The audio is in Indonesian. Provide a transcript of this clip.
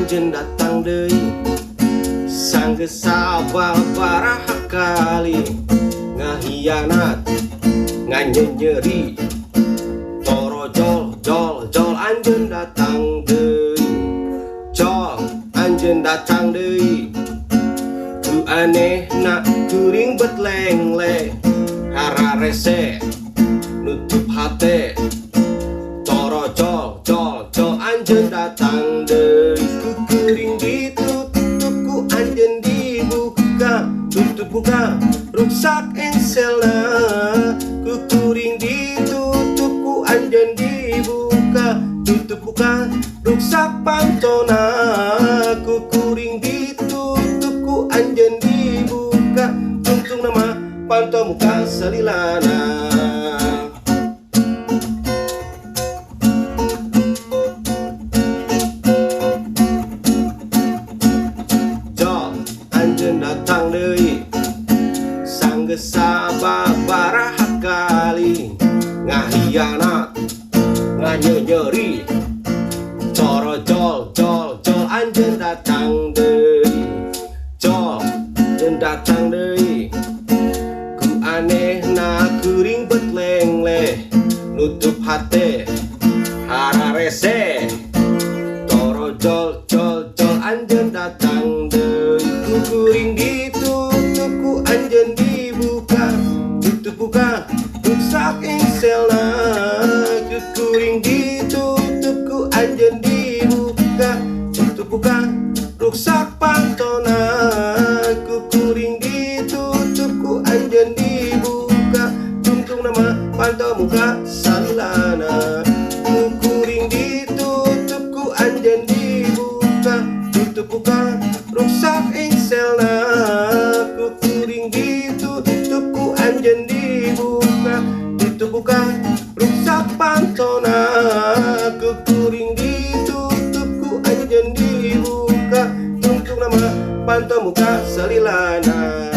anjeun datang deui sanggeus sababaraha kali ngahianat nganyenyeri torojol jol anjeun datang deui jol anjeun datang deui ku anehna kuring bet lengle hararese nutup hate torojol jol anjeun datang deui ku kuring ditutup ku anjeun dibuka tutup buka rusak engselna ku kuring ditutup ku anjeun dibuka tutup buka rusak pantona ku kuring ditutup ku anjeun dibuka tungtung nama panto muka selilana anjeun datang deui sanggeus sababaraha kali ngahianat nganyenyeri torojol jol anjeun datang deui jol anjeun datang deui ku anehna kuring bet lengle nutup hate hararese torojol jol anjeun datang deui ku kuring ditutup ku anjeun dibuka tutup buka rusak engselna ku kuring ditutup ku anjeun dibuka tutup buka rusak pantona ku kuring ditutup ku anjeun dibuka tungtung nama panto muka salilana ku kuring ditutup ku anjeun dibuka tutup buka rusak engselna ku kuring ditutup ku anjeun dibuka tutup buka rusak pantona ku kuring ditutup ku anjeun dibuka tungtung nama panto muka selilana